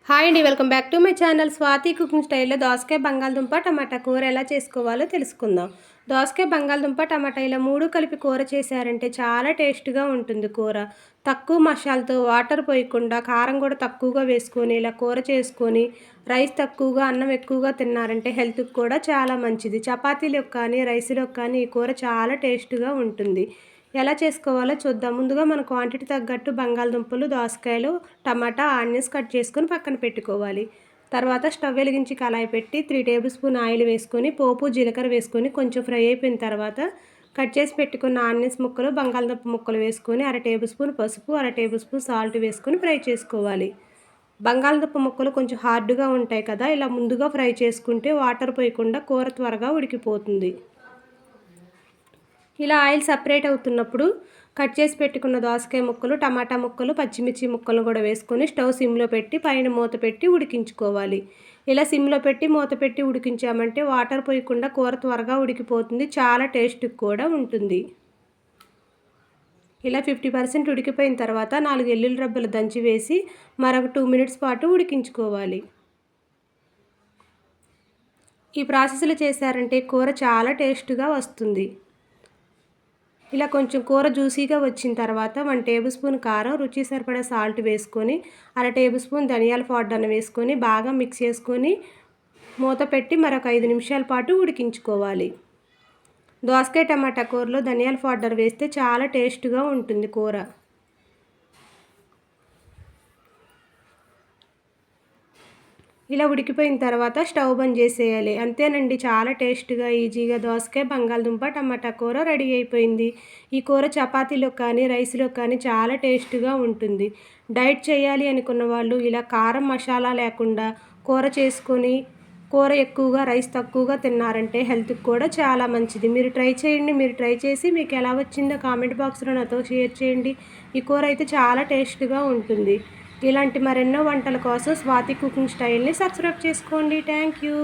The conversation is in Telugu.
హాయ్ అండి, welcome back to my channel. Swathi cooking స్టైల్లో దోసకాయ బంగాళదుంప టమాటా కూర ఎలా చేసుకోవాలో తెలుసుకుందాం. దోసకాయ బంగాళదుంప టమాటా ఇలా మూడు కలిపి కూర చేశారంటే చాలా టేస్ట్గా ఉంటుంది కూర. తక్కువ మసాలాతో వాటర్ పోయకుండా కారం కూడా తక్కువగా వేసుకొని ఇలా కూర చేసుకొని రైస్ తక్కువగా అన్నం ఎక్కువగా తిన్నారంటే హెల్త్కి కూడా చాలా మంచిది. చపాతీలోకి కానీ రైస్లోకి కానీ ఈ కూర చాలా టేస్ట్గా ఉంటుంది. ఎలా చేసుకోవాలో చూద్దాం. ముందుగా మన క్వాంటిటీ తగ్గట్టు బంగాళదుంపలు, దోసకాయలు, టమాటా, ఆనియన్స్ కట్ చేసుకొని పక్కన పెట్టుకోవాలి. తర్వాత స్టవ్ వెలిగించి కళాయి పెట్టి 3 టేబుల్ స్పూన్ ఆయిల్ వేసుకొని పోపు జీలకర్ర వేసుకొని కొంచెం ఫ్రై అయిపోయిన తర్వాత కట్ చేసి పెట్టుకున్న ఆనియన్స్ ముక్కలు, బంగాళదుంప ముక్కలు వేసుకొని 1/2 టేబుల్ స్పూన్ పసుపు, 1/2 టేబుల్ స్పూన్ సాల్ట్ వేసుకొని ఫ్రై చేసుకోవాలి. బంగాళదుంప ముక్కలు కొంచెం హార్డ్గా ఉంటాయి కదా, ఇలా ముందుగా ఫ్రై చేసుకుంటే వాటర్ పోయకుండా కూర త్వరగా ఉడికిపోతుంది. ఇలా ఆయిల్ సపరేట్ అవుతున్నప్పుడు కట్ చేసి పెట్టుకున్న దోసకాయ ముక్కలు, టమాటా ముక్కలు, పచ్చిమిర్చి ముక్కలు కూడా వేసుకొని స్టవ్ సిమ్లో పెట్టి పైన మూత పెట్టి ఉడికించుకోవాలి. ఇలా సిమ్లో పెట్టి మూత పెట్టి ఉడికించామంటే వాటర్ పోయకుండా కూర త్వరగా ఉడికిపోతుంది, చాలా టేస్ట్ కూడా ఉంటుంది. ఇలా 50% ఉడికిపోయిన తర్వాత 4 వెల్లుల్లి రబ్బలు దంచి వేసి మరొక 2 మినిట్స్ పాటు ఉడికించుకోవాలి. ఈ ప్రాసెస్లో చేశారంటే కూర చాలా టేస్ట్గా వస్తుంది. ఇలా కొంచెం కూర జ్యూసీగా వచ్చిన తర్వాత 1 టేబుల్ స్పూన్ కారం, రుచి సరిపడా సాల్ట్ వేసుకొని 1/2 టేబుల్ స్పూన్ ధనియాల పౌడర్ని వేసుకొని బాగా మిక్స్ చేసుకొని మూత పెట్టి మరొక 5 నిమిషాల పాటు ఉడికించుకోవాలి. దోసకాయ టమాటా కూరలో ధనియాల పౌడర్ వేస్తే చాలా టేస్ట్గా ఉంటుంది కూర. ఇలా ఉడికిపోయిన తర్వాత స్టవ్ బంద్ చేసేయాలి. అంతేనండి, చాలా టేస్ట్గా ఈజీగా దోసకాయ బంగాళదుంప టమాటా కూర రెడీ అయిపోయింది. ఈ కూర చపాతీలో కానీ రైస్లో కానీ చాలా టేస్ట్గా ఉంటుంది. డైట్ చేయాలి అనుకున్న వాళ్ళు ఇలా కారం మసాలా లేకుండా కూర చేసుకొని కూర ఎక్కువగా రైస్ తక్కువగా తిన్నారంటే హెల్త్కి కూడా చాలా మంచిది. మీరు ట్రై చేయండి. మీరు ట్రై చేసి మీకు ఎలా వచ్చిందో కామెంట్ బాక్స్లో నాతో షేర్ చేయండి. ఈ కూర అయితే చాలా టేస్ట్గా ఉంటుంది. ఇలాంటి మరెన్నో వంటల కోసం స్వాతి కుకింగ్ స్టైల్ని సబ్స్క్రైబ్ చేసుకోండి. Thank you.